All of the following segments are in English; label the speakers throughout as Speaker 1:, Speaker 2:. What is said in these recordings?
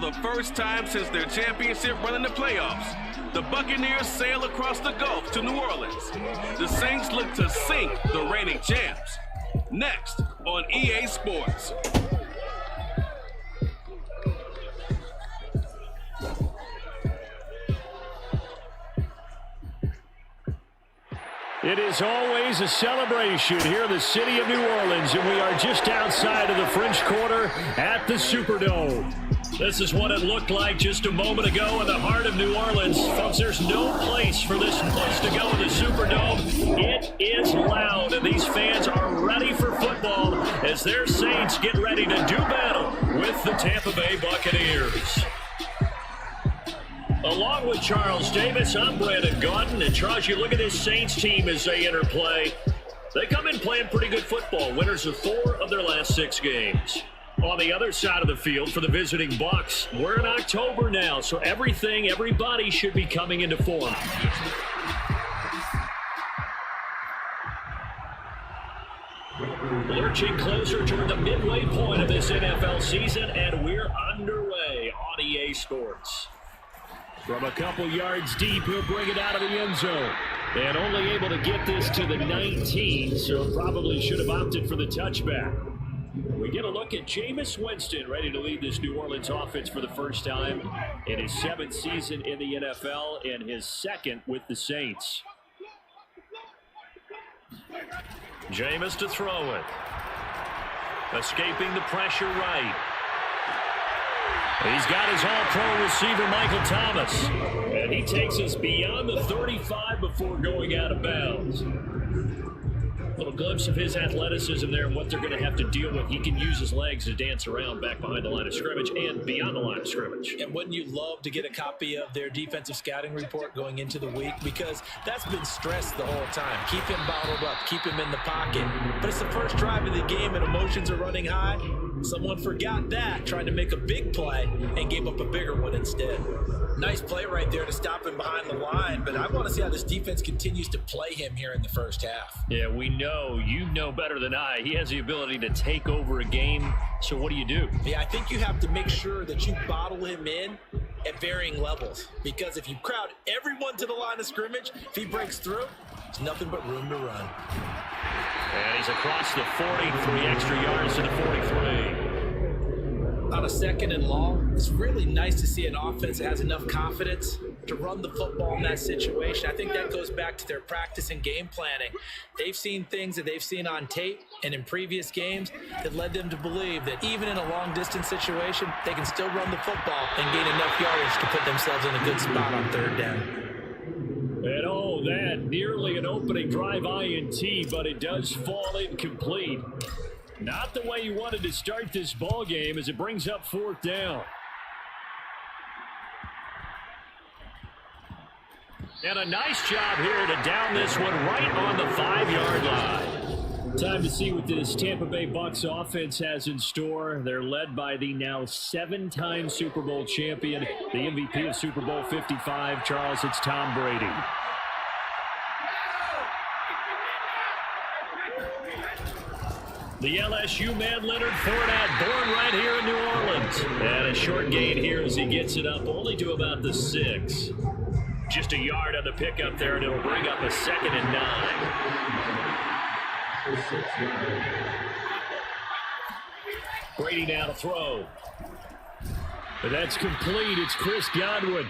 Speaker 1: the first time since their championship run in the playoffs, the Buccaneers sail across the Gulf to New Orleans. The Saints look to sink the reigning champs. Next on EA Sports.
Speaker 2: It is always a celebration here in the city of New Orleans, and we are just outside of the French Quarter at the Superdome. This is what it looked like just a moment ago in the heart of New Orleans. Folks, there's no place for this place to go in the Superdome. It is loud, and these fans are ready for football as their Saints get ready to do battle with the Tampa Bay Buccaneers. Along with Charles Davis, I'm Brandon Gaudin. And Charles, you look at this Saints team as they enter play. They come in playing pretty good football, winners of 4 of their last 6 games. On the other side of the field for the visiting Bucs, we're in October now, so everybody should be coming into form. Lurching closer toward the midway point of this NFL season, and we're underway on EA Sports. From a couple yards deep, he'll bring it out of the end zone. And only able to get this to the 19, so probably should have opted for the touchback. We get a look at Jameis Winston, ready to lead this New Orleans offense for the first time in his 7th season in the NFL and his 2nd with the Saints. Jameis to throw it. Escaping the pressure right. He's got his all-pro receiver, Michael Thomas. And he takes us beyond the 35 before going out of bounds. A little glimpse of his athleticism there and what they're going to have to deal with. He can use his legs to dance around back behind the line of scrimmage and beyond the line of scrimmage.
Speaker 3: And wouldn't you love to get a copy of their defensive scouting report going into the week? Because that's been stressed the whole time. Keep him bottled up. Keep him in the pocket. But it's the first drive of the game and emotions are running high. Someone forgot that, tried to make a big play, and gave up a bigger one instead. Nice play right there to stop him behind the line, but I want to see how this defense continues to play him here in the first half.
Speaker 2: Yeah, we know. You know better than I. He has the ability to take over a game, so what do you do?
Speaker 3: Yeah, I think you have to make sure that you bottle him in at varying levels, because if you crowd everyone to the line of scrimmage, if he breaks through, there's nothing but room to run.
Speaker 2: And he's across the 43 extra yards to the 43.
Speaker 3: On a 2nd and long, it's really nice to see an offense that has enough confidence to run the football in that situation. I think that goes back to their practice and game planning. They've seen things that they've seen on tape and in previous games that led them to believe that even in a long-distance situation, they can still run the football and gain enough yardage to put themselves in a good spot on 3rd down.
Speaker 2: And oh, that nearly an opening drive INT, but it does fall incomplete. Not the way you wanted to start this ball game as it brings up 4th down. And a nice job here to down this one right on the 5-yard line. Time to see what this Tampa Bay Bucs offense has in store. They're led by the now 7-time Super Bowl champion, the MVP of Super Bowl 55. Charles, it's Tom Brady. The LSU man, Leonard Fournette, born right here in New Orleans. And a short gain here as he gets it up only to about the 6. Just a yard on the pickup there, and it'll bring up a 2nd and 9. Brady now to throw. But that's complete. It's Chris Godwin.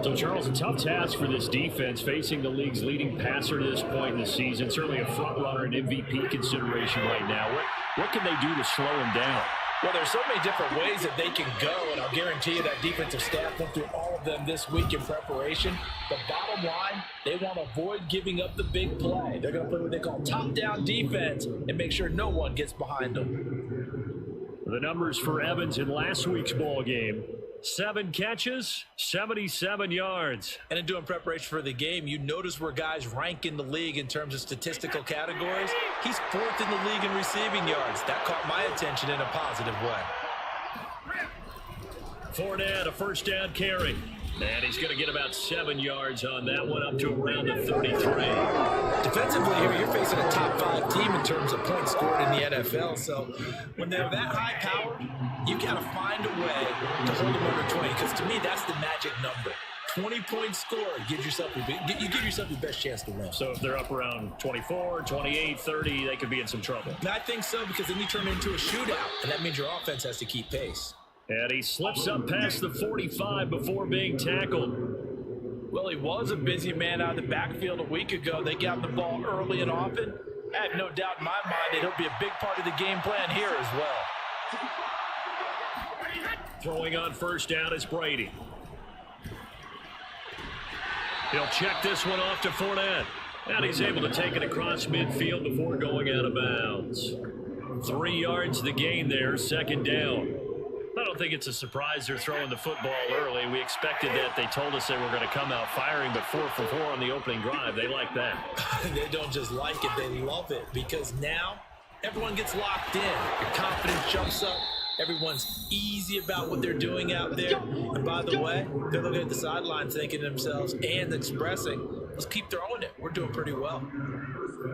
Speaker 2: So, Charles, a tough task for this defense facing the league's leading passer to this point in the season. Certainly a front runner and MVP consideration right now. What can they do to slow him down?
Speaker 3: Well, there's so many different ways that they can go, and I'll guarantee you that defensive staff went through all of them this week in preparation. The bottom line, they want to avoid giving up the big play. They're going to play what they call top-down defense and make sure no one gets behind them.
Speaker 2: The numbers for Evans in last week's ball game. 7 catches, 77 yards.
Speaker 3: And in doing preparation for the game, you notice where guys rank in the league in terms of statistical categories. He's 4th in the league in receiving yards. That caught my attention in a positive way.
Speaker 2: Fournette, a 1st down carry. And he's going to get about 7 yards on that one, up to around the 33.
Speaker 3: Defensively here, you're facing a top 5 5 team in terms of points scored in the NFL. So when they're that high powered, you got to find a way to hold them under 20, because to me, that's the magic number. 20 points scored, you give yourself the best chance to win.
Speaker 2: So if they're up around 24, 28, 30, they could be in some trouble.
Speaker 3: And I think so, because then you turn it into a shootout, and that means your offense has to keep pace.
Speaker 2: And he slips up past the 45 before being tackled.
Speaker 3: Well, he was a busy man out of the backfield a week ago. They got the ball early and often. I have no doubt in my mind that he'll be a big part of the game plan here as well.
Speaker 2: Throwing on first down is Brady. He'll check this one off to Fournette. And he's able to take it across midfield before going out of bounds. 3 yards the gain there, second down. I don't think it's a surprise they're throwing the football early. We expected that. They told us they were going to come out firing, but 4 for 4 on the opening drive. They like that.
Speaker 3: They don't just like it, they love it, because now everyone gets locked in. Your confidence jumps up. Everyone's easy about what they're doing out there. And by the way, they're looking at the sideline thinking to themselves and expressing, let's keep throwing it. We're doing pretty well.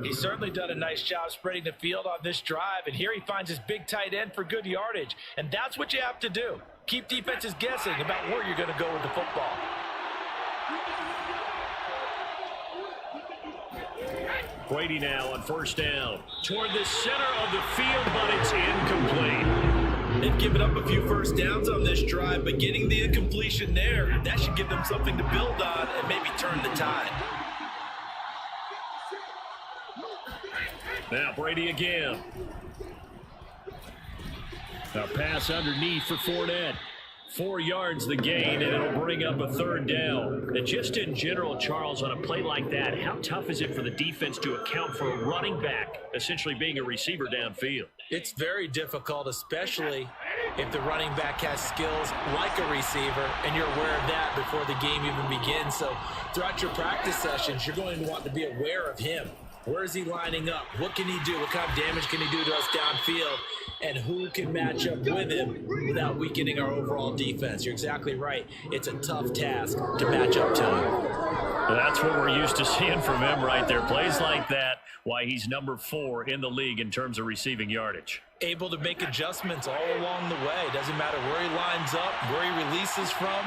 Speaker 3: He's certainly done a nice job spreading the field on this drive, and here he finds his big tight end for good yardage. And that's what you have to do. Keep defenses guessing about where you're going to go with the football.
Speaker 2: Brady now on first down. Toward the center of the field, but it's incomplete.
Speaker 3: They've given up a few first downs on this drive, but getting the incompletion there, that should give them something to build on and maybe turn the tide.
Speaker 2: Now Brady again. A pass underneath for Fournette. 4 yards the gain, and it'll bring up a third down. And just in general, Charles, on a play like that, how tough is it for the defense to account for a running back essentially being a receiver downfield?
Speaker 3: It's very difficult, especially if the running back has skills like a receiver, and you're aware of that before the game even begins. So throughout your practice sessions, you're going to want to be aware of him. Where is he lining up? What can he do? What kind of damage can he do to us downfield? And who can match up with him without weakening our overall defense? You're exactly right. It's a tough task to match up to him.
Speaker 2: That's what we're used to seeing from him right there. Plays like that, why he's number 4 in the league in terms of receiving yardage.
Speaker 3: Able to make adjustments all along the way. Doesn't matter where he lines up, where he releases from.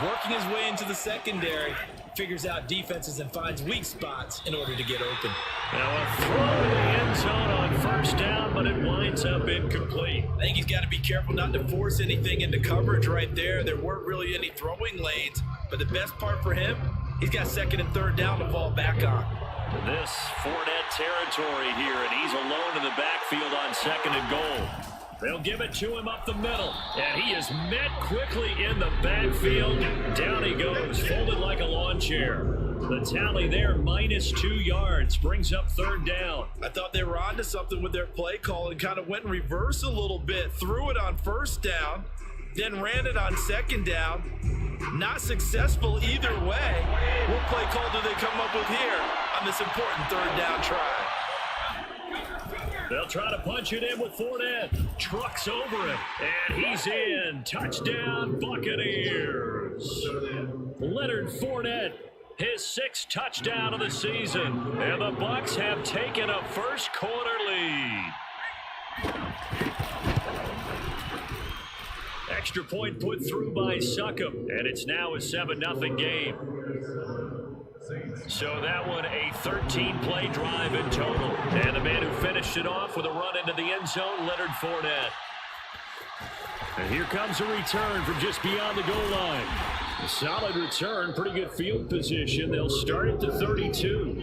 Speaker 3: Working his way into the secondary, figures out defenses and finds weak spots in order to get open.
Speaker 2: Now a throw in the end zone on first down, but it winds up incomplete.
Speaker 3: I think he's got to be careful not to force anything into coverage right there. There weren't really any throwing lanes, but the best part for him, he's got second and third down to fall back on.
Speaker 2: This Fournette territory here, and he's alone in the backfield on second and goal. They'll give it to him up the middle, and he is met quickly in the backfield. Down he goes, folded like a lawn chair. The tally there, -2 yards, brings up third down.
Speaker 3: I thought they were onto something with their play call and kind of went in reverse a little bit, threw it on first down, then ran it on second down. Not successful either way. What play call do they come up with here on this important third down try?
Speaker 2: They'll try to punch it in with Fournette. Trucks over him, and he's in. Touchdown, Buccaneers. Leonard Fournette, his 6th touchdown of the season, and the Bucs have taken a first quarter lead. Extra point put through by Succop, and it's now a 7-0 game. So that one a 13-play drive in total. And the man who finished it off with a run into the end zone, Leonard Fournette. And here comes a return from just beyond the goal line. A solid return, pretty good field position. They'll start at the 32.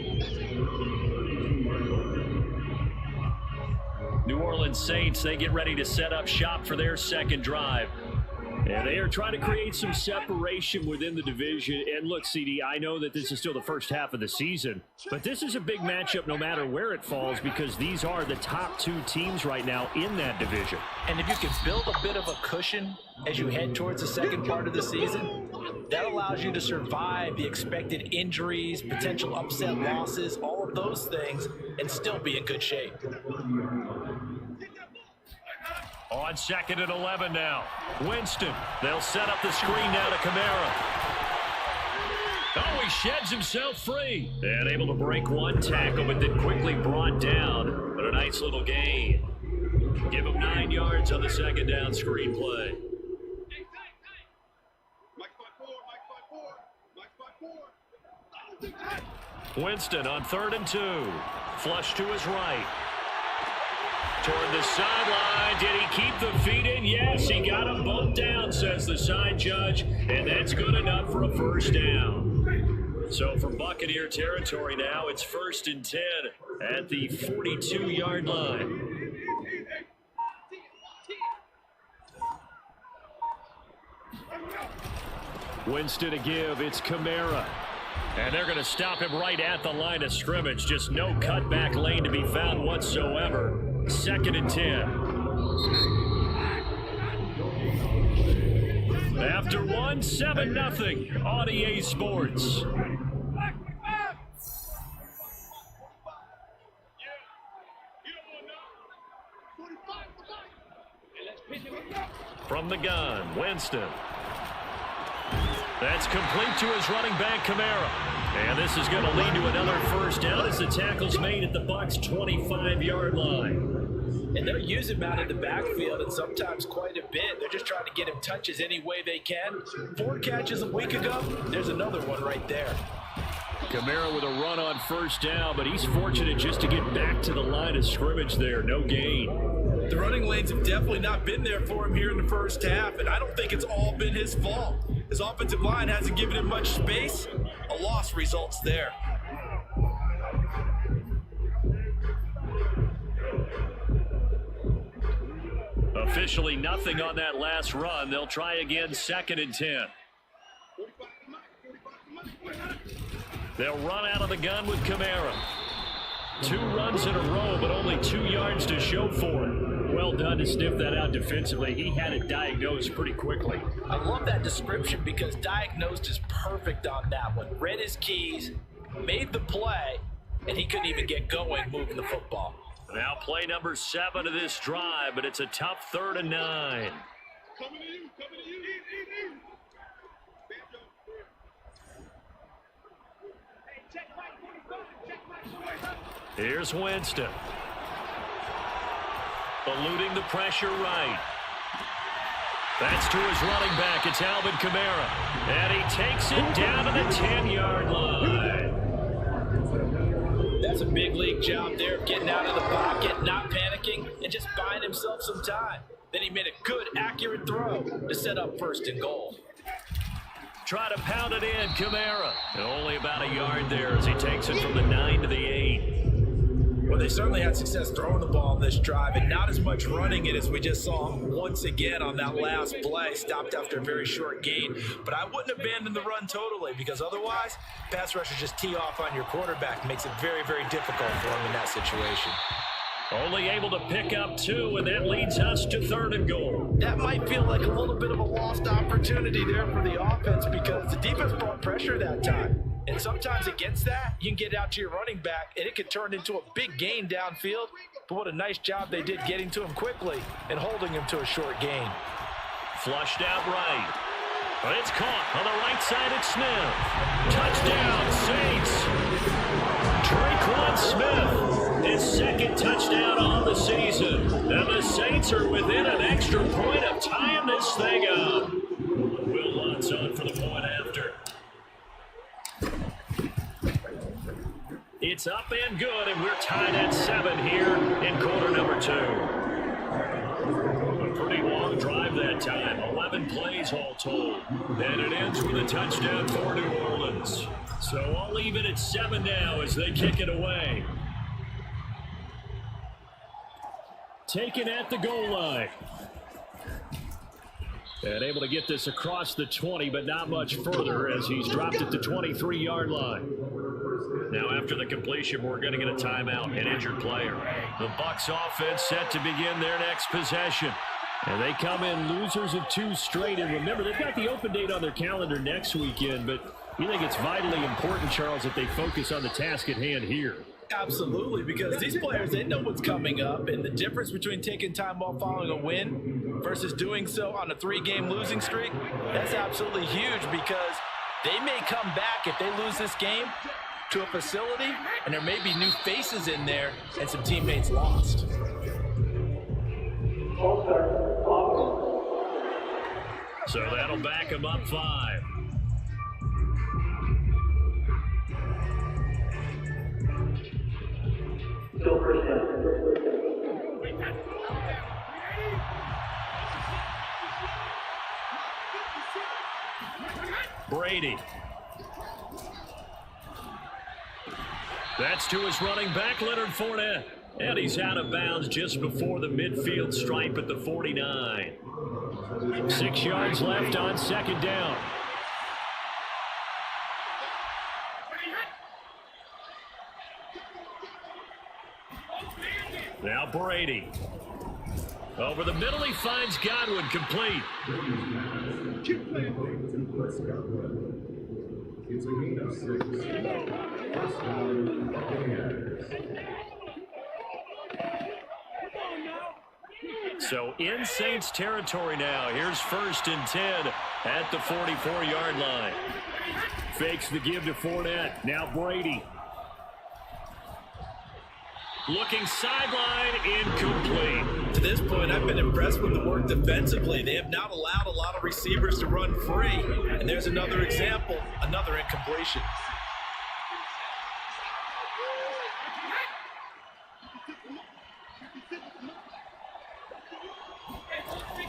Speaker 2: New Orleans Saints, they get ready to set up shop for their second drive. And they are trying to create some separation within the division. And look, CD, I know that this is still the first half of the season, but this is a big matchup no matter where it falls, because these are the top 2 teams right now in that division.
Speaker 3: And if you can build a bit of a cushion as you head towards the second part of the season, that allows you to survive the expected injuries, potential upset losses, all of those things, and still be in good shape.
Speaker 2: On second and 11 now. Winston. They'll set up the screen now to Kamara. Oh, he sheds himself free. And able to break one tackle, but then quickly brought down Nice little gain. Give him 9 yards on the second down screen play. Winston on 3rd and 2. Flush to his right. Toward the sideline. Did he keep the feet in? Yes, he got them both down, says the side judge. And that's good enough for a first down. So for Buccaneer territory now, it's 1st and 10 at the 42-yard line. Winston to give. It's Kamara. And they're going to stop him right at the line of scrimmage. Just no cutback lane to be found whatsoever. 2nd and 10. After 1, 7-0 on EA Sports. From the gun, Winston. That's complete to his running back, Kamara. And this is going to lead to another first down as the tackle's made at the Bucs' 25-yard line.
Speaker 3: And they'll use him out in the backfield, and sometimes quite a bit. They're just trying to get him touches any way they can. 4 catches a week ago. There's another one right there.
Speaker 2: Kamara with a run on first down, but he's fortunate just to get back to the line of scrimmage there. No gain.
Speaker 3: The running lanes have definitely not been there for him here in the first half, and I don't think it's all been his fault. His offensive line hasn't given him much space. A loss results there.
Speaker 2: Officially nothing on that last run. They'll try again, 2nd and 10. They'll run out of the gun with Kamara. 2 runs in a row, but only 2 yards to show for it. Well done to sniff that out defensively. He had it diagnosed pretty quickly.
Speaker 3: I love that description because diagnosed is perfect on that one. Read his keys, made the play, and he couldn't even get going moving the football.
Speaker 2: Now play number 7 of this drive, but it's a tough 3rd and 9. Here's Winston. Eluding the pressure right. That's to his running back. It's Alvin Kamara. And he takes it down to the 10-yard line.
Speaker 3: That's a big league job there of getting out of the pocket, not panicking, and just buying himself some time. Then he made a good, accurate throw to set up 1st and goal.
Speaker 2: Try to pound it in, Kamara. And only about a yard there as he takes it from the 9 to the 8.
Speaker 3: Well, they certainly had success throwing the ball in this drive and not as much running it as we just saw once again on that last play. Stopped after a very short gain. But I wouldn't abandon the run totally because otherwise, pass rushers just tee off on your quarterback. Makes it very, very difficult for him in that situation.
Speaker 2: Only able to pick up 2, and that leads us to 3rd and goal.
Speaker 3: That might feel like a little bit of a lost opportunity there for the offense because the defense brought pressure that time. And sometimes against that, you can get out to your running back, and it can turn into a big gain downfield. But what a nice job they did getting to him quickly and holding him to a short gain.
Speaker 2: Flushed out right. But it's caught on the right side at Smith. Touchdown, Saints. Traquan Smith, his 2nd touchdown on the season. And the Saints are within an extra point of tying this thing up. Will Lutz on for the point after. It's up and good, and we're tied at 7 here in quarter number 2. A pretty long drive that time, 11 plays all told. And it ends with a touchdown for New Orleans. So I'll leave it at 7 now as they kick it away. Taken at the goal line. And able to get this across the 20, but not much further as he's dropped at the 23-yard line. Now after the completion, we're going to get a timeout, an injured player. The Bucs offense set to begin their next possession. And they come in losers of 2 straight. And remember, they've got the open date on their calendar next weekend, but you think it's vitally important, Charles, that they focus on the task at hand here.
Speaker 3: Absolutely, because these players, they know what's coming up, and the difference between taking time off following a win versus doing so on a 3-game losing streak, that's absolutely huge because they may come back if they lose this game to a facility, and there may be new faces in there and some teammates lost.
Speaker 2: So that'll back him up 5. Brady. That's to his running back, Leonard Fournette. And he's out of bounds just before the midfield stripe at the 49. 6 yards left on second down. Now Brady. Over the middle, he finds Godwin, complete. So in Saints territory now. Here's 1st and 10 at the 44-yard line. Fakes the give to Fournette. Now Brady. Looking sideline, incomplete.
Speaker 3: To this point, I've been impressed with the work defensively. They have not allowed a lot of receivers to run free. And there's another example, another incompletion.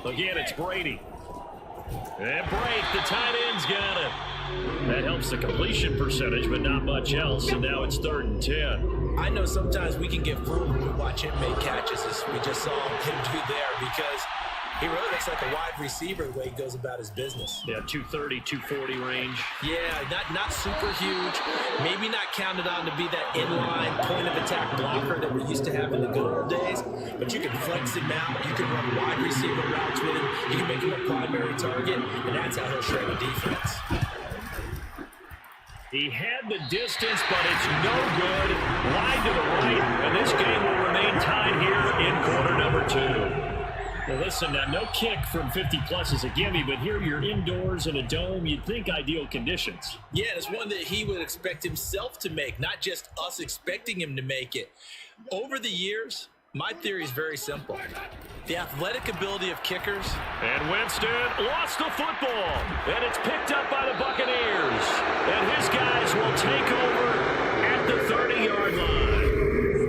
Speaker 2: Again, it's Brady. And break, the tight end's got it. That helps the completion percentage, but not much else, and now it's 3rd and 10.
Speaker 3: I know sometimes we can get fooled when we watch him make catches, as we just saw him do there, because he really looks like a wide receiver the way he goes about his business.
Speaker 2: Yeah, 230, 240 range.
Speaker 3: Yeah, not super huge. Maybe not counted on to be that inline point-of-attack blocker that we used to have in the good old days, but you can flex him out. You can run wide receiver routes with him. You can make him a primary target, and that's how he'll shred a defense.
Speaker 2: He had the distance, but it's no good. Wide to the right, and this game will remain tied here in quarter number 2. Well, listen, now, no kick from 50-plus is a gimme, but here you're indoors in a dome. You'd think ideal conditions.
Speaker 3: Yeah, it's one that he would expect himself to make, not just us expecting him to make it. Over the years, my theory is very simple. The athletic ability of kickers.
Speaker 2: And Winston lost the football, and it's picked up by the Buccaneers. And his guys will take over at the 30-yard line.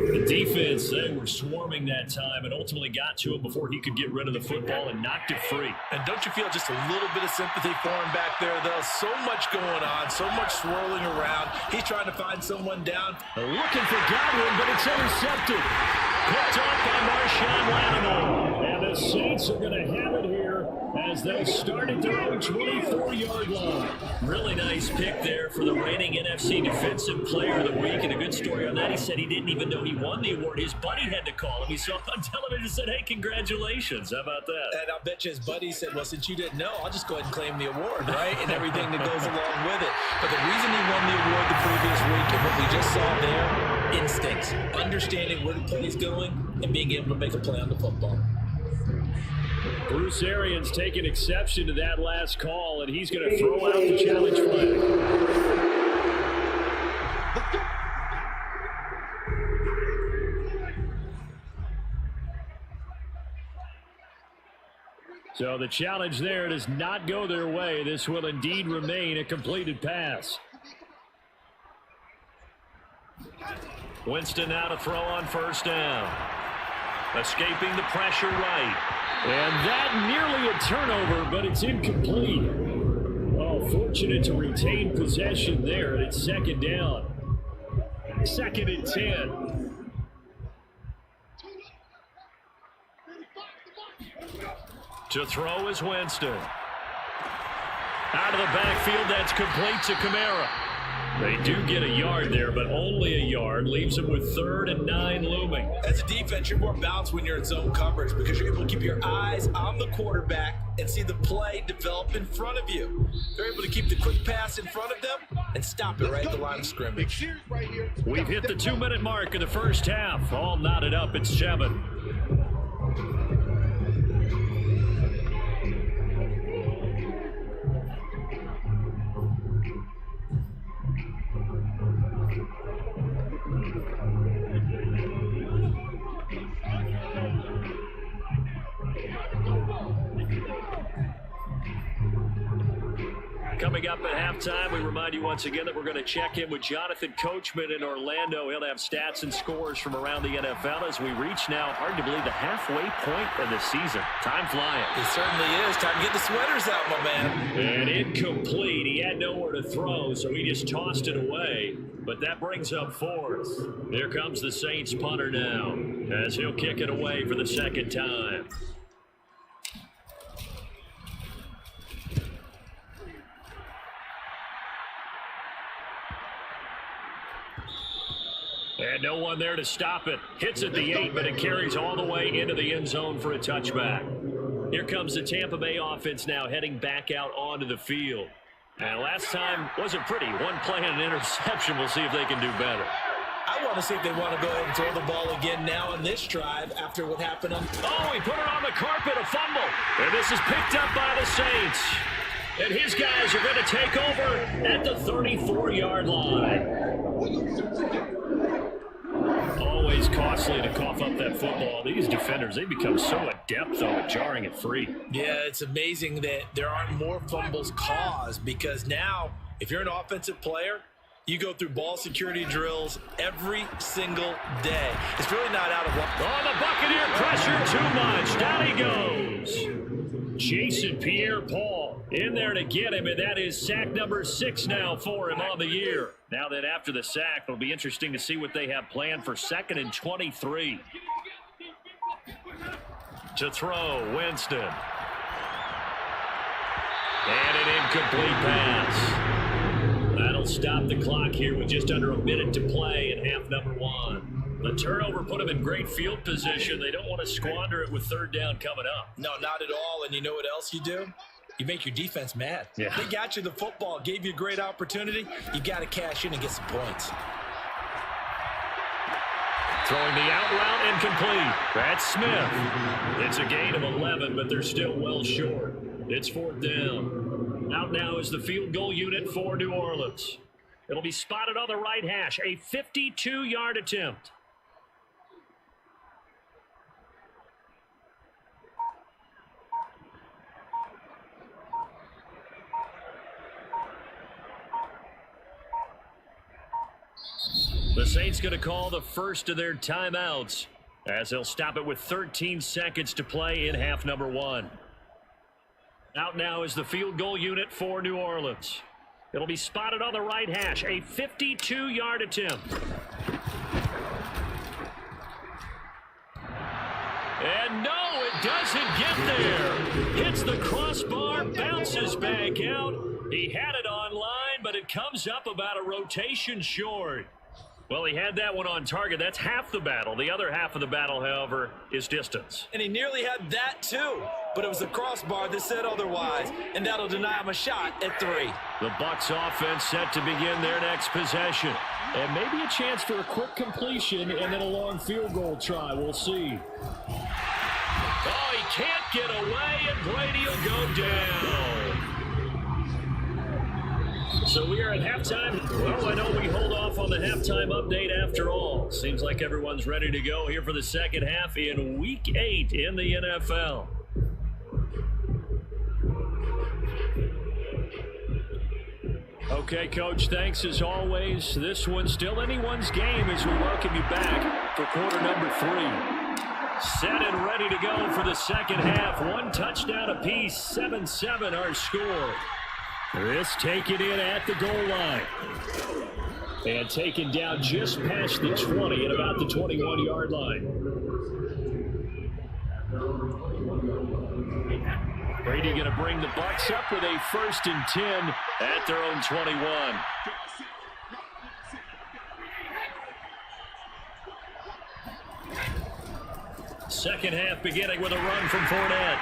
Speaker 2: The defense, they were swarming that time and ultimately got to him before he could get rid of the football and knocked it free.
Speaker 3: And don't you feel just a little bit of sympathy for him back there, though? So much going on, so much swirling around. He's trying to find someone down.
Speaker 2: Looking for Godwin, but it's intercepted. Picked off by Marshawn Lattimore. And the Saints are going to have it here as they start at their own 24-yard line. Really nice pick there for the reigning NFC Defensive Player of the Week. And a good story on that, he said he didn't even know he won the award. His buddy had to call him. He saw it on television and said, hey, congratulations. How about that?
Speaker 3: And I'll bet you his buddy said, well, since you didn't know, I'll just go ahead and claim the award, right? And everything that goes along with it. But the reason he won the award the previous week and what we just saw there, instincts, understanding where the play is going, and being able to make a play on the football.
Speaker 2: Bruce Arians taking exception to that last call, and he's going to throw out the challenge flag. So the challenge there does not go their way. This will indeed remain a completed pass. Winston now to throw on 1st down. Escaping the pressure right. And that nearly a turnover, but it's incomplete. Oh, fortunate to retain possession there, and it's 2nd down. 2nd and 10. To throw is Winston. Out of the backfield, that's complete to Kamara. They do get a yard there, but only a yard. Leaves them with 3rd and 9 looming.
Speaker 3: As a defense, you're more balanced when you're in zone coverage because you're able to keep your eyes on the quarterback and see the play develop in front of you. They're able to keep the quick pass in front of them and stop it right at the line of scrimmage.
Speaker 2: We've hit the 2-minute mark of the first half. All knotted up at 7. Coming up at halftime, we remind you once again that we're going to check in with Jonathan Coachman in Orlando. He'll have stats and scores from around the NFL as we reach now, hard to believe, the halfway point of the season. Time flying.
Speaker 3: It certainly is. Time to get the sweaters out, my man.
Speaker 2: And incomplete. He had nowhere to throw, so he just tossed it away. But that brings up fourth. Here comes the Saints punter now, as he'll kick it away for the second time. And no one there to stop it. Hits at the 8, but it carries all the way into the end zone for a touchback. Here comes the Tampa Bay offense now heading back out onto the field. And last time wasn't pretty. One play and an interception. We'll see if they can do better.
Speaker 3: I want to see if they want to go ahead and throw the ball again now on this drive after what happened on...
Speaker 2: Oh, he put it on the carpet, a fumble. And this is picked up by the Saints. And his guys are going to take over at the 34-yard line. Always costly to cough up that football. These defenders, they become so adept, though, at jarring it free.
Speaker 3: Yeah, it's amazing that there aren't more fumbles caused because now, if you're an offensive player, you go through ball security drills every single day. It's really not out of luck.
Speaker 2: Oh, the Buccaneer pressure too much. Down he goes. Jason Pierre-Paul in there to get him, and that is sack number 6 now for him on the year. Now that after the sack, it'll be interesting to see what they have planned for 2nd and 23. To throw, Winston. And an incomplete pass. That'll stop the clock here with just under a minute to play in half number 1. The turnover put them in great field position. They don't want to squander it with 3rd down coming up.
Speaker 3: No, not at all. And you know what else you do? You make your defense mad.
Speaker 2: Yeah.
Speaker 3: They got you the football, gave you a great opportunity. You got to cash in and get some points.
Speaker 2: Throwing the out route incomplete. That's Smith. It's a gain of 11, but they're still well short. It's 4th down. Out now is the field goal unit for New Orleans. It'll be spotted on the right hash. A 52-yard attempt. The Saints going to call the first of their timeouts as they'll stop it with 13 seconds to play in half number 1. Out now is the field goal unit for New Orleans. It'll be spotted on the right hash. A 52-yard attempt. And no, it doesn't get there. Hits the crossbar, bounces back out. He had it online, but it comes up about a rotation short. Well, he had that one on target. That's half the battle. The other half of the battle, however, is distance.
Speaker 3: And he nearly had that, too. But it was the crossbar that said otherwise, and that'll deny him a shot at 3.
Speaker 2: The Bucs offense set to begin their next possession. And maybe a chance for a quick completion and then a long field goal try. We'll see. Oh, he can't get away, and Brady will go down. So we are at halftime. Well, I know we hold off on the halftime update after all. Seems like everyone's ready to go here for the second half in Week 8 in the NFL. Okay, Coach, thanks as always. This one's still anyone's game as we welcome you back for quarter number 3. Set and ready to go for the second half. 1 touchdown apiece, 7-7 our score. This taken in at the goal line. And taken down just past the 20 at about the 21-yard line. Brady going to bring the Bucs up with a 1st and 10 at their own 21. Second half beginning with a run from Fournette.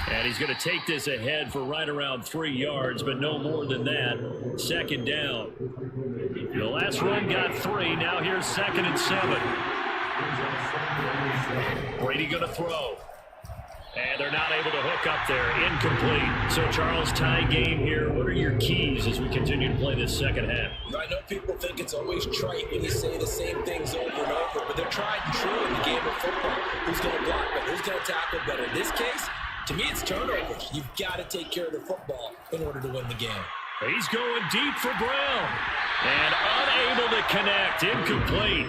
Speaker 2: And he's going to take this ahead for right around 3 yards, but no more than that. 2nd down. The last run got 3. Now here's 2nd and 7. Brady going to throw. And they're not able to hook up there. Incomplete. So, Charles, tie game here. What are your keys as we continue to play this second half?
Speaker 3: I know people think it's always trite when you say the same things over and over, but they're tried and true in the game of football. Who's going to block better? Who's going to tackle better? In this case, to me, it's turnovers. You've got to take care of the football in order to win the game.
Speaker 2: He's going deep for Brown. And unable to connect. Incomplete.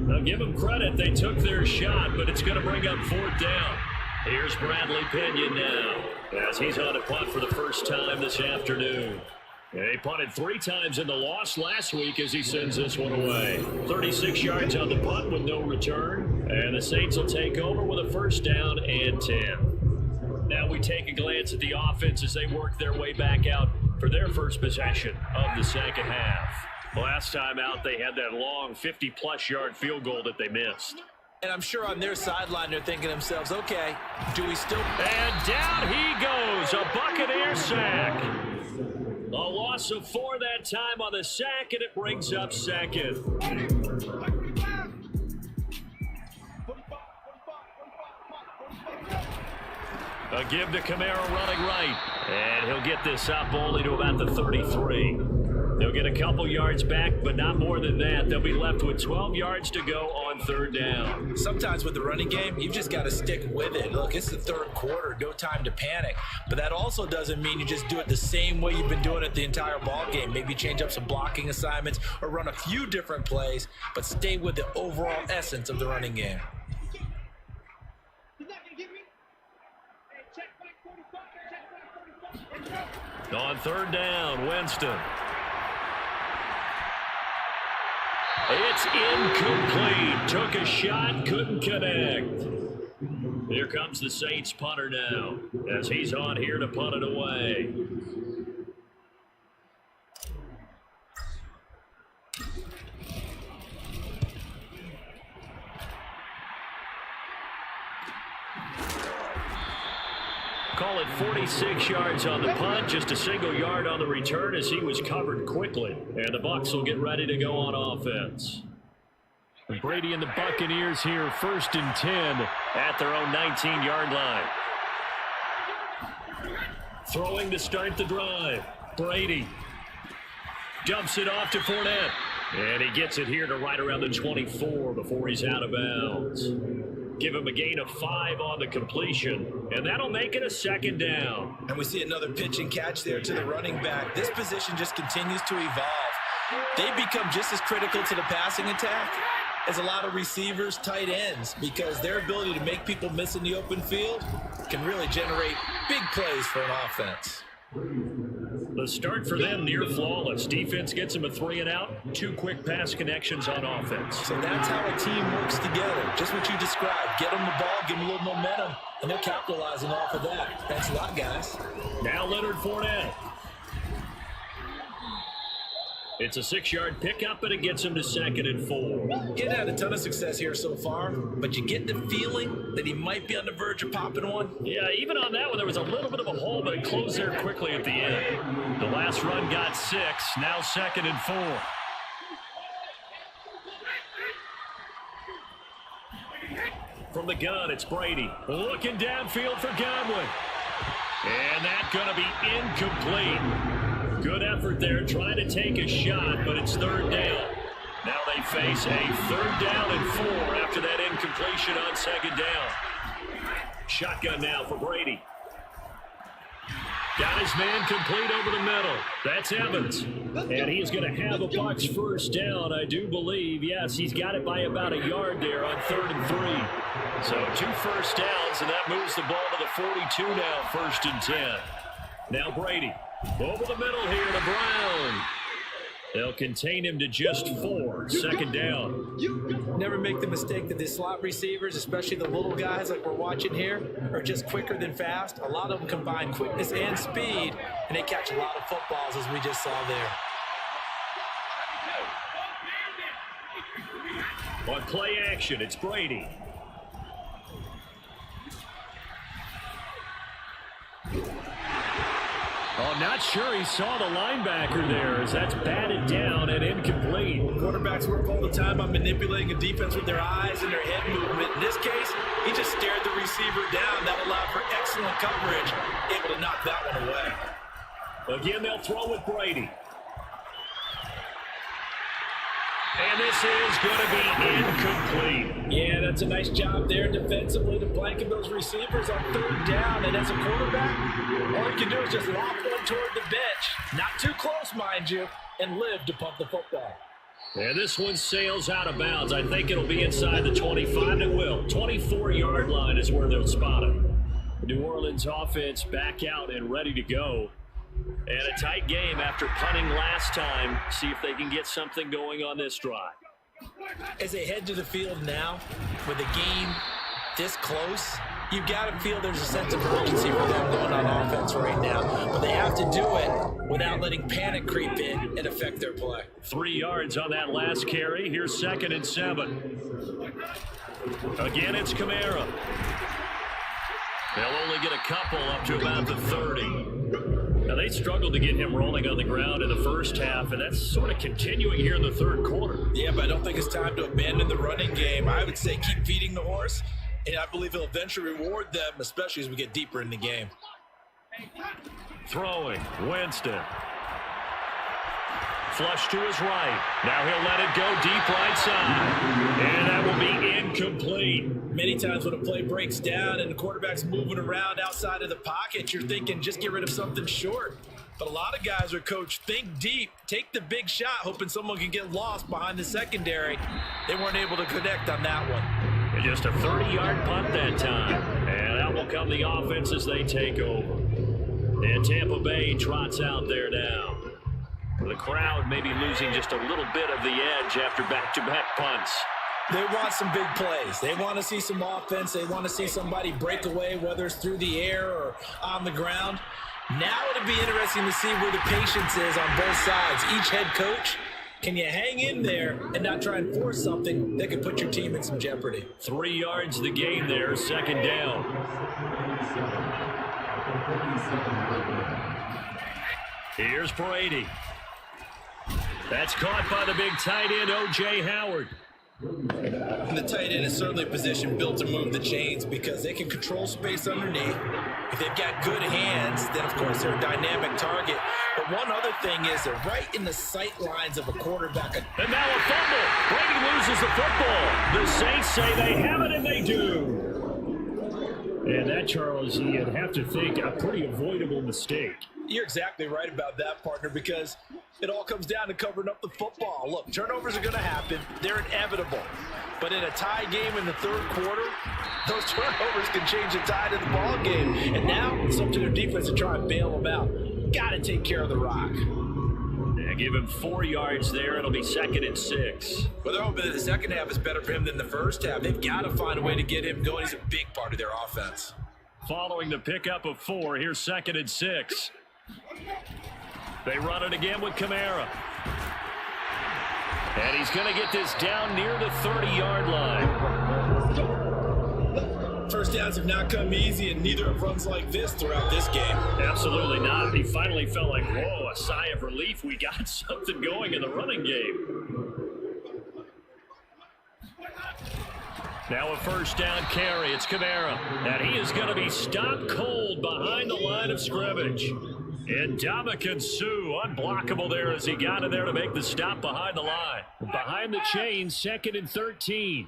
Speaker 2: Now give them credit. They took their shot, but it's going to bring up 4th down. Here's Bradley Pinion now, as he's on a punt for the first time this afternoon. He punted 3 times in the loss last week as he sends this one away. 36 yards on the punt with no return. And the Saints will take over with a 1st down and 10. Now we take a glance at the offense as they work their way back out for their first possession of the second half. Last time out, they had that long 50-plus yard field goal that they missed.
Speaker 3: And I'm sure on their sideline they're thinking to themselves, okay, do we still...
Speaker 2: And down he goes, a Buccaneers sack. A loss of 4 that time on the sack, and it brings up 2nd. A give to Kamara running right. And he'll get this up only to about the 33. They'll get a couple yards back, but not more than that. They'll be left with 12 yards to go on 3rd down.
Speaker 3: Sometimes with the running game, you've just got to stick with it. Look, it's the 3rd quarter, no time to panic. But that also doesn't mean you just do it the same way you've been doing it the entire ball game. Maybe change up some blocking assignments or run a few different plays, but stay with the overall essence of the running game.
Speaker 2: On 3rd down, Winston. It's incomplete. Took a shot, couldn't connect. Here comes the Saints punter now, as he's on here to punt it away. Call it 46 yards on the punt, just a single yard on the return as he was covered quickly. And the Bucs will get ready to go on offense. Brady and the Buccaneers here, 1st and 10 at their own 19-yard line. Throwing to start the drive. Brady dumps it off to Fournette. And he gets it here to right around the 24 before he's out of bounds. Give him a gain of 5 on the completion, and that'll make it a 2nd down.
Speaker 3: And we see another pitch and catch there to the running back. This position just continues to evolve. They become just as critical to the passing attack as a lot of receivers, tight ends, because their ability to make people miss in the open field can really generate big plays for an offense.
Speaker 2: The start for them near flawless. Defense gets them a 3 and out. 2 quick pass connections on offense.
Speaker 3: So that's how a team works together. Just what you described. Get them the ball, give them a little momentum, and they're capitalizing off of that. Thanks a lot, guys.
Speaker 2: Now Leonard Fournette. It's a 6-yard pickup, and it gets him to 2nd and 4.
Speaker 3: He's had a ton of success here so far, but you get the feeling that he might be on the verge of popping one.
Speaker 2: Yeah, even on that one, there was a little bit of a hole, but it closed there quickly at the end. The last run got 6, now 2nd and 4. From the gun, it's Brady. Looking downfield for Godwin. And that's going to be incomplete. Good effort there, trying to take a shot, but it's 3rd down. Now they face a 3rd down and 4 after that incompletion on 2nd down. Shotgun now for Brady. Got his man complete over the middle. That's Evans. And he's going to have a Bucs 1st down, I do believe. Yes, he's got it by about a yard there on 3rd and 3. So 2 first downs, and that moves the ball to the 42 now, 1st and 10. Now Brady. Over the middle here to Brown. They'll contain him to just 4. 2nd down.
Speaker 3: Never make the mistake that the slot receivers, especially the little guys like we're watching here, are just quicker than fast. A lot of them combine quickness and speed, and they catch a lot of footballs, as we just saw there.
Speaker 2: On play action, it's Brady. Oh, not sure he saw the linebacker there as that's batted down and incomplete.
Speaker 3: Quarterbacks work all the time on manipulating a defense with their eyes and their head movement. In this case, he just stared the receiver down. That allowed for excellent coverage, able to knock that one away.
Speaker 2: Again, they'll throw with Brady. And this is going to be incomplete.
Speaker 3: Yeah, that's a nice job there defensively to blanket those receivers on third down. And as a quarterback, all you can do is just lob one toward the bench. Not too close, mind you, and live to pump the football.
Speaker 2: And this one sails out of bounds. I think it'll be inside the 25. It will. 24-yard line is where they'll spot it. New Orleans offense back out and ready to go. And a tight game after punting last time. See if they can get something going on this drive.
Speaker 3: As they head to the field now, with the game this close, you've got to feel there's a sense of urgency for them going on offense right now. But they have to do it without letting panic creep in and affect their play.
Speaker 2: 3 yards on that last carry. Here's 2nd and 7. Again, it's Kamara. They'll only get a couple up to about the 30. Now, they struggled to get him rolling on the ground in the first half, and that's sort of continuing here in the third quarter.
Speaker 3: Yeah, but I don't think it's time to abandon the running game. I would say keep feeding the horse, and I believe he'll eventually reward them, especially as we get deeper in the game.
Speaker 2: Throwing, Winston. Flush to his right. Now he'll let it go deep right side. And that will be incomplete.
Speaker 3: Many times when a play breaks down and the quarterback's moving around outside of the pocket, you're thinking just get rid of something short. But a lot of guys are coached, think deep, take the big shot, hoping someone can get lost behind the secondary. They weren't able to connect on that one.
Speaker 2: And just a 30-yard punt that time. And out will come the offense as they take over. And Tampa Bay trots out there now. The crowd may be losing just a little bit of the edge after back-to-back punts.
Speaker 3: They want some big plays. They want to see some offense. They want to see somebody break away, whether it's through the air or on the ground. Now it'll be interesting to see where the patience is on both sides. Each head coach, can you hang in there and not try and force something that could put your team in some jeopardy?
Speaker 2: 3 yards the gain there, 2nd down. Here's Brady. That's caught by the big tight end, O.J. Howard.
Speaker 3: And the tight end is certainly a position built to move the chains because they can control space underneath. If they've got good hands, then, of course, they're a dynamic target. But one other thing is they're right in the sight lines of a quarterback.
Speaker 2: And now a fumble. Brady loses the football. The Saints say they have it, and they do. And that, Charles, you'd have to think a pretty avoidable mistake.
Speaker 3: You're exactly right about that, partner, because it all comes down to covering up the football. Look, turnovers are going to happen. They're inevitable. But in a tie game in the third quarter, those turnovers can change the tide of the ball game. And now it's up to their defense to try and bail them out. Got to take care of the rock.
Speaker 2: Yeah, give him 4 yards there. It'll be 2nd and 6.
Speaker 3: Well, they're hoping that the second half is better for him than the first half. They've got to find a way to get him going. He's a big part of their offense.
Speaker 2: Following the pickup of 4, here's 2nd and 6. They run it again with Kamara. And he's going to get this down near the 30-yard line.
Speaker 3: First downs have not come easy, and neither have runs like this throughout this game.
Speaker 2: Absolutely not. He finally felt like, whoa, a sigh of relief. We got something going in the running game. Now a first down carry. It's Kamara. And he is going to be stopped cold behind the line of scrimmage. And Ndamukong Suh, unblockable there as he got in there to make the stop behind the line. Behind the chains, 2nd and 13.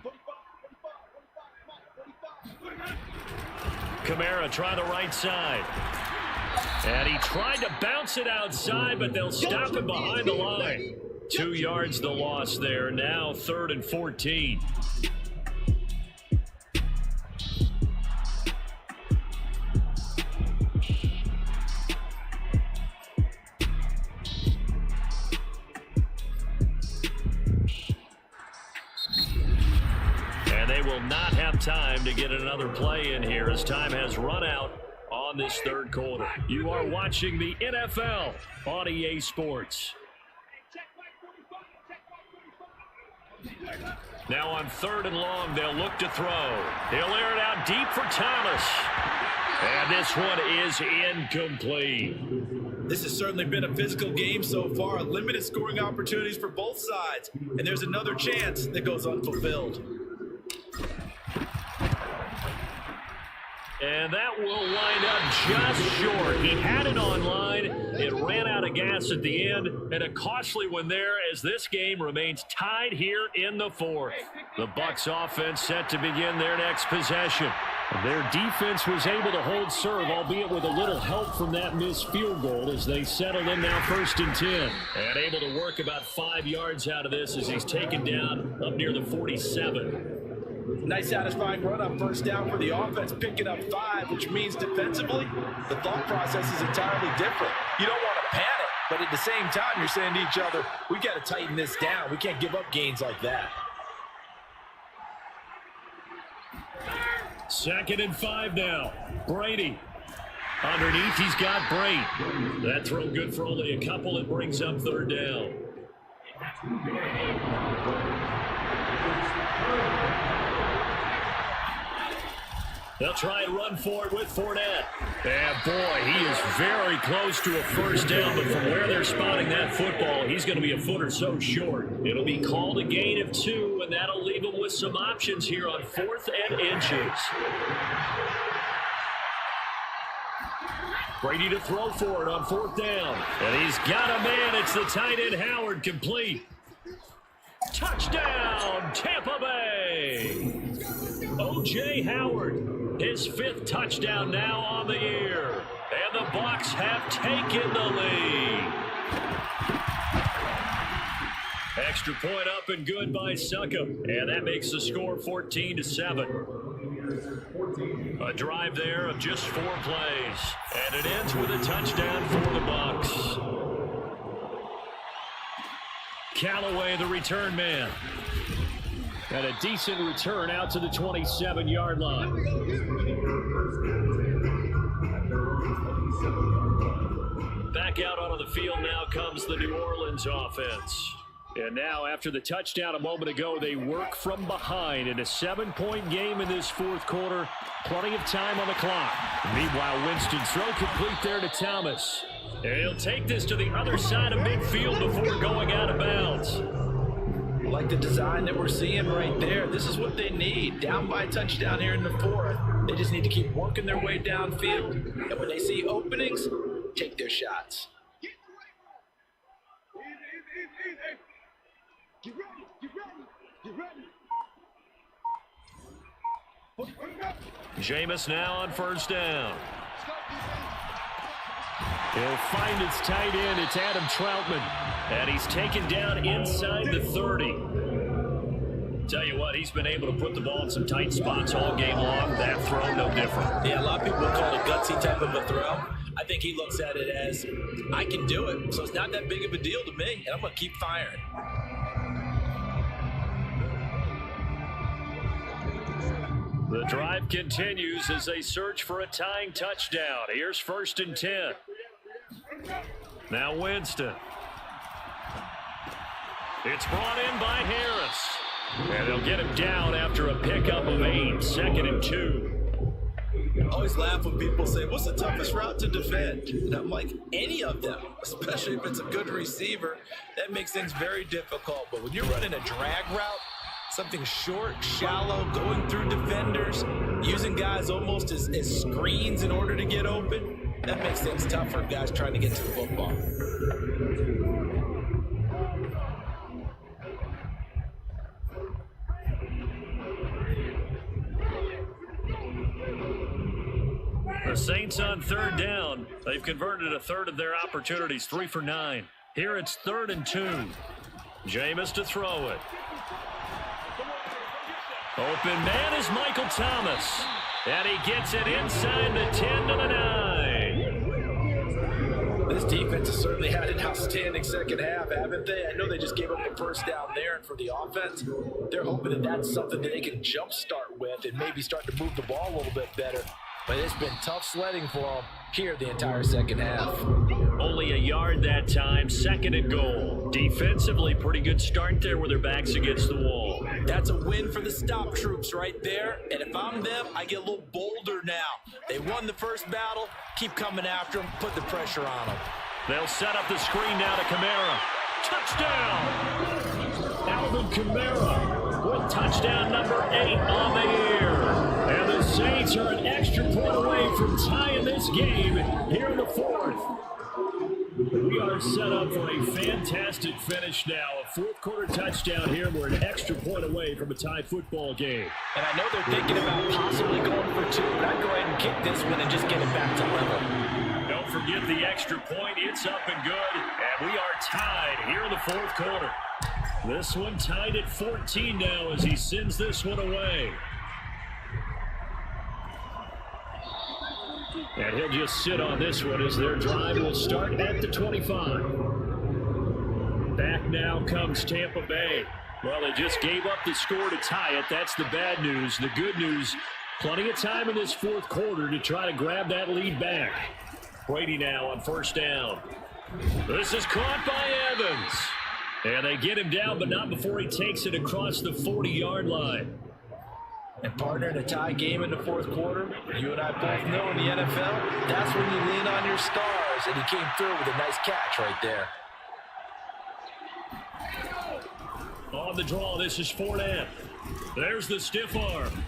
Speaker 2: Kamara trying the right side. And he tried to bounce it outside, but they'll stop him behind the line. 2 yards the loss there. Now 3rd and 14. Not have time to get another play in here as time has run out on this third quarter. You are watching the NFL on EA Sports. Now on 3rd and long, they'll look to throw. He'll air it out deep for Thomas. And this one is incomplete.
Speaker 3: This has certainly been a physical game so far. Limited scoring opportunities for both sides. And there's another chance that goes unfulfilled.
Speaker 2: And that will wind up just short. He had it on line. It ran out of gas at the end, and a costly one there as this game remains tied here in the fourth. The Bucs offense set to begin their next possession. Their defense was able to hold serve, albeit with a little help from that missed field goal as they settled in now 1st and 10. And able to work about 5 yards out of this as he's taken down up near the 47.
Speaker 3: Nice satisfying run on 1st down for the offense, picking up 5, which means defensively, the thought process is entirely different. You don't want to panic, but at the same time, you're saying to each other, we got to tighten this down. We can't give up gains like that.
Speaker 2: 2nd and 5 now. Brady. Underneath, he's got Brady. That throw good for only a couple. It brings up 3rd down. They'll try and run for it with Fournette. And boy, he is very close to a 1st down, but from where they're spotting that football, he's going to be a foot or so short. It'll be called a gain of 2, and that'll leave him with some options here on 4th and inches. Brady to throw for it on 4th down. And he's got a man. It's the tight end Howard, complete. Touchdown, Tampa Bay. O.J. Howard, his 5th touchdown now on the year. And the Bucs have taken the lead. Extra point up and good by Succop. And that makes the score 14-7. A drive there of just 4 plays. And it ends with a touchdown for the Bucs. Callaway, the return man. And a decent return out to the 27-yard line. Back out onto the field now comes the New Orleans offense. And now, after the touchdown a moment ago, they work from behind in a 7-point game in this 4th quarter. Plenty of time on the clock. Meanwhile, Winston's throw complete there to Thomas. And he'll take this to the other side of midfield before going out of bounds.
Speaker 3: Like the design that we're seeing right there, this is what they need. Down by a touchdown here in the 4th. They just need to keep working their way downfield. And when they see openings, take their shots.
Speaker 4: Get ready.
Speaker 2: Jameis now on 1st down. He'll find its tight end. It's Adam Troutman. And he's taken down inside the 30. Tell you what, he's been able to put the ball in some tight spots all game long. That throw, no different.
Speaker 3: Yeah, a lot of people would call it a gutsy type of a throw. I think he looks at it as, I can do it, so it's not that big of a deal to me, and I'm going to keep firing.
Speaker 2: The drive continues as they search for a tying touchdown. Here's 1st and 10. Now Winston. It's brought in by Harris. And they'll get him down after a pickup of 8. 2nd and 2.
Speaker 3: I always laugh when people say, what's the toughest route to defend? And I'm like, any of them, especially if it's a good receiver. That makes things very difficult. But when you're running a drag route, something short, shallow, going through defenders, using guys almost as screens in order to get open, that makes things tough for guys trying to get to the football.
Speaker 2: The Saints on 3rd down. They've converted a 1/3 of their opportunities, 3 for 9. Here it's 3rd and 2. Jameis to throw it. Open man is Michael Thomas. And he gets it inside the 10 to the 9.
Speaker 3: This defense has certainly had an outstanding second half, haven't they? I know they just gave up the 1st down there, and for the offense, they're hoping that that's something that they can jumpstart with and maybe start to move the ball a little bit better. But it's been tough sledding for them here the entire second half.
Speaker 2: Only a yard that time, 2nd and goal. Defensively, pretty good start there with their backs against the wall.
Speaker 3: That's a win for the stop troops right there. And if I'm them, I get a little bolder now. They won the first battle. Keep coming after them. Put the pressure on them.
Speaker 2: They'll set up the screen now to Kamara. Touchdown! Alvin Kamara with touchdown number 8 on the year. And the Saints are an extra point game here in the fourth. We are set up for a fantastic finish now. A fourth-quarter touchdown here. We're an extra point away from a tie football game.
Speaker 3: And I know they're thinking about possibly going for two, but I'd go ahead and kick this one and just get it back to level.
Speaker 2: Don't forget the extra point. It's up and good. And we are tied here in the fourth quarter. This one tied at 14 now as he sends this one away. And he'll just sit on this one as their drive will start at the 25. Back now comes Tampa Bay. Well, they just gave up the score to tie it. That's the bad news. The good news, plenty of time in this fourth quarter to try to grab that lead back. Brady now on first down. This is caught by Evans. And they get him down, but not before he takes it across the 40-yard line.
Speaker 3: And partner, in a tie game in the fourth quarter, you and I both know in the NFL, that's when you lean on your stars, and he came through with a nice catch right there.
Speaker 2: On the draw, this is Fournette. There's the stiff arm.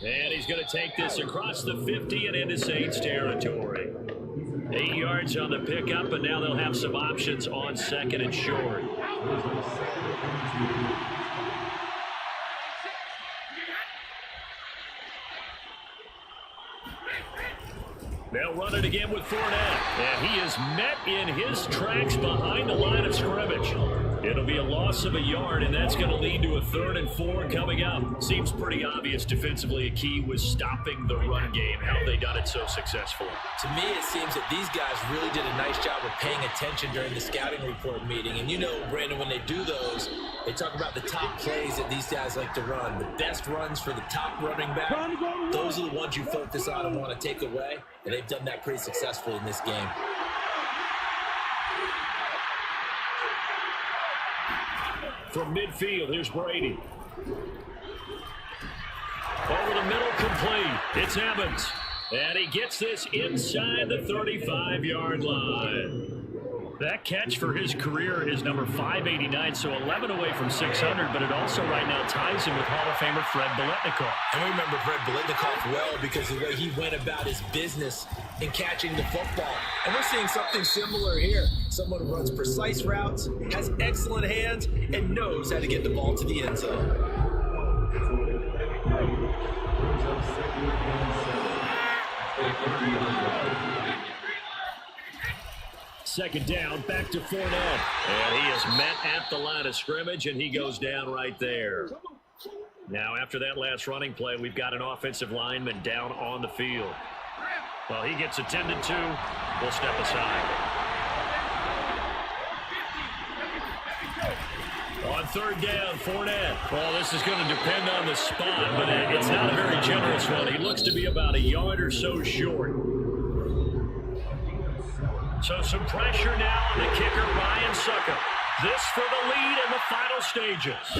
Speaker 2: And he's going to take this across the 50 and into Saints territory. 8 yards on the pickup, and now they'll have some options on second and short. They'll run it again with Fournette. And he is met in his tracks behind the line of scrimmage. It'll be a loss of a yard, and that's going to lead to a 3rd and 4 coming up. Seems pretty obvious defensively a key was stopping the run game. How have they done it so successfully?
Speaker 3: To me, it seems that these guys really did a nice job of paying attention during the scouting report meeting. And you know, Brandon, when they do those, they talk about the top plays that these guys like to run. The best runs for the top running back. Those are the ones you focus on and want to take away. And they've done that pretty successfully in this game.
Speaker 2: From midfield, here's Brady. Over the middle, complete. It's Evans. And he gets this inside the 35-yard line. That catch for his career is number 589, so 11 away from 600, but it also right now ties him with Hall of Famer Fred Biletnikoff.
Speaker 3: And we remember Fred Biletnikoff well because of the way he went about his business in catching the football. And we're seeing something similar here. Someone who runs precise routes, has excellent hands, and knows how to get the ball to the end zone.
Speaker 2: Second down, back to Fournette. And he is met at the line of scrimmage, and he goes down right there. Now, after that last running play, we've got an offensive lineman down on the field. Well, he gets attended to. We'll step aside. On third down, Fournette. Well, this is going to depend on the spot, but it's not a very generous one. He looks to be about a yard or so short. So some pressure now on the kicker, Ryan Succop. This for the lead in the final stages.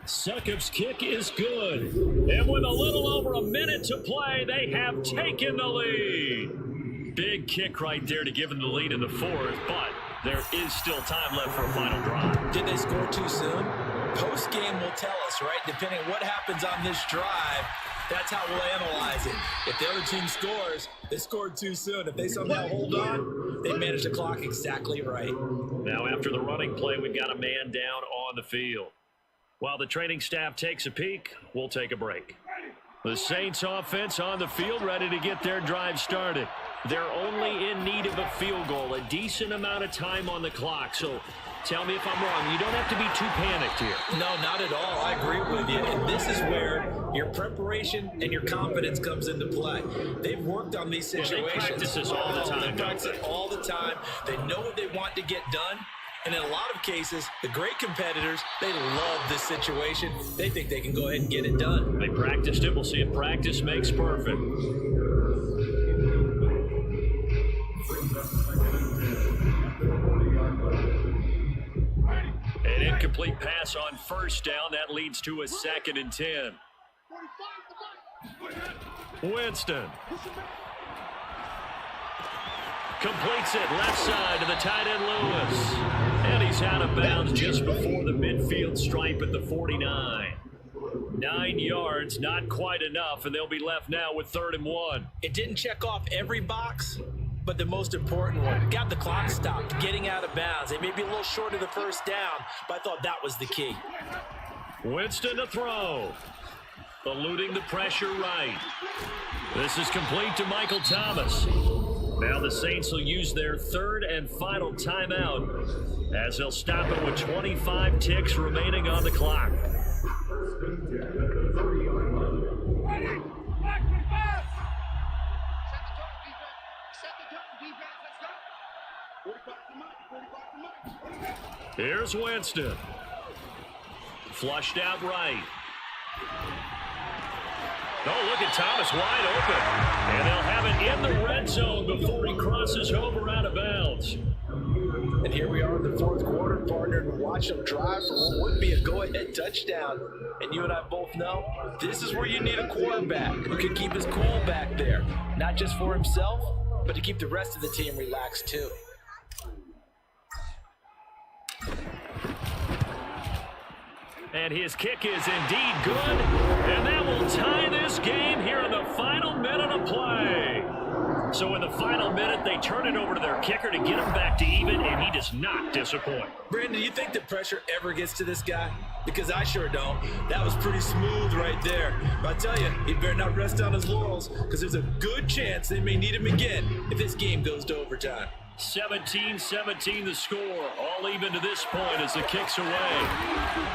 Speaker 2: Succop's kick is good. And with a little over a minute to play, they have taken the lead. Big kick right there to give them the lead in the fourth, but there is still time left for a final drive.
Speaker 3: Did they score too soon? Post-game will tell us, right? Depending on what happens on this drive, that's how we'll analyze it. If the other team scores, they scored too soon. If they somehow hold on, they manage the clock exactly right.
Speaker 2: Now, after the running play, we've got a man down on the field. While the training staff takes a peek, we'll take a break. The Saints offense on the field, ready to get their drive started. They're only in need of a field goal, a decent amount of time on the clock. So tell me if I'm wrong. You don't have to be too panicked here.
Speaker 3: No, not at all. I agree with you. And this is where your preparation and your confidence comes into play. They've worked on these situations.
Speaker 2: They practice this all the time.
Speaker 3: They practice it all the time. They know what they want to get done. And in a lot of cases, the great competitors, they love this situation. They think they can go ahead and get it done.
Speaker 2: They practiced it. We'll see if practice makes perfect. An incomplete pass on first down. That leads to a 2nd and 10. Winston. Completes it left side to the tight end Lewis. And he's out of bounds just before the midfield stripe at the 49. 9 yards, not quite enough, and they'll be left now with 3rd and 1.
Speaker 3: It didn't check off every box, but the most important one. Got the clock stopped, getting out of bounds. They may be a little short of the first down, but I thought that was the key.
Speaker 2: Winston to throw. Eluding the pressure right. This is complete to Michael Thomas. Now the Saints will use their 3rd and final timeout as they'll stop it with 25 ticks remaining on the clock. Here's Winston. Flushed out right. Oh, look at Thomas wide open. And they'll have it in the red zone before he crosses over out of bounds.
Speaker 3: And here we are in the 4th quarter, partner, to watch them drive for what would be a go-ahead touchdown. And you and I both know this is where you need a quarterback who can keep his cool back there. Not just for himself, but to keep the rest of the team relaxed too.
Speaker 2: And his kick is indeed good. And that will tie this game here in the final minute of play. So in the final minute, they turn it over to their kicker to get him back to even, and he does not disappoint.
Speaker 3: Brandon, do you think the pressure ever gets to this guy? Because I sure don't. That was pretty smooth right there. But I tell you, he better not rest on his laurels, because there's a good chance they may need him again if this game goes to overtime.
Speaker 2: 17-17 the score, all even to this point as the kick's away.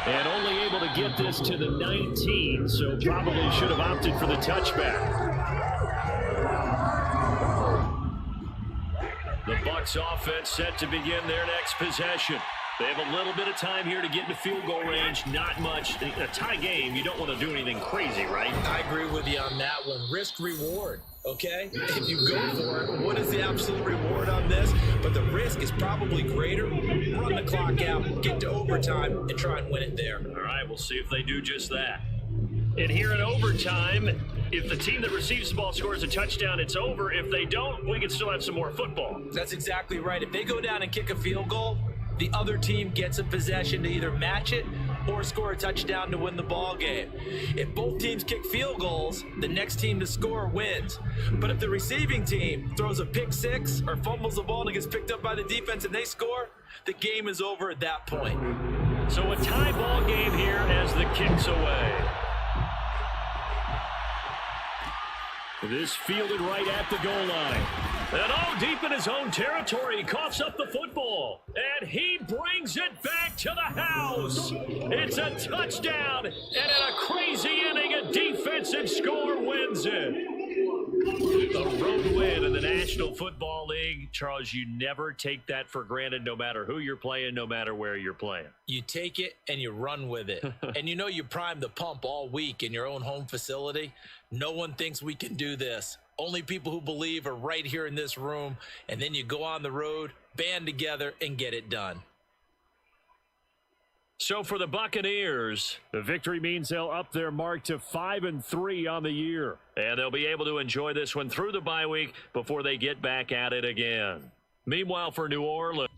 Speaker 2: And only able to get this to the 19, so probably should have opted for the touchback. The Bucs offense set to begin their next possession. They have a little bit of time here to get into field goal range, not much. In a tie game, you don't want to do anything crazy, right?
Speaker 3: I agree with you on that one. Risk-reward, okay? If you go for it, what is the absolute reward on this? But the risk is probably greater. Run the clock out, get to overtime, and try and win it there.
Speaker 2: All right, we'll see if they do just that. And here in overtime, if the team that receives the ball scores a touchdown, it's over. If they don't, we can still have some more football.
Speaker 3: That's exactly right. If they go down and kick a field goal, the other team gets a possession to either match it or score a touchdown to win the ball game. If both teams kick field goals, the next team to score wins. But if the receiving team throws a pick six or fumbles the ball and it gets picked up by the defense and they score, the game is over at that point.
Speaker 2: So a tie ball game here as the kick's away. This fielded right at the goal line. And deep in his own territory, he coughs up the football. And he brings it back to the house. It's a touchdown. And in a crazy inning, a defensive score wins it. A road win in the National Football League. Charles, you never take that for granted, no matter who you're playing, no matter where you're playing.
Speaker 3: You take it and you run with it. And you know you primed the pump all week in your own home facility. No one thinks we can do this. Only people who believe are right here in this room. And then you go on the road, band together, and get it done.
Speaker 2: So for the Buccaneers, the victory means they'll up their mark to 5-3 on the year. And they'll be able to enjoy this one through the bye week before they get back at it again. Meanwhile, for New Orleans.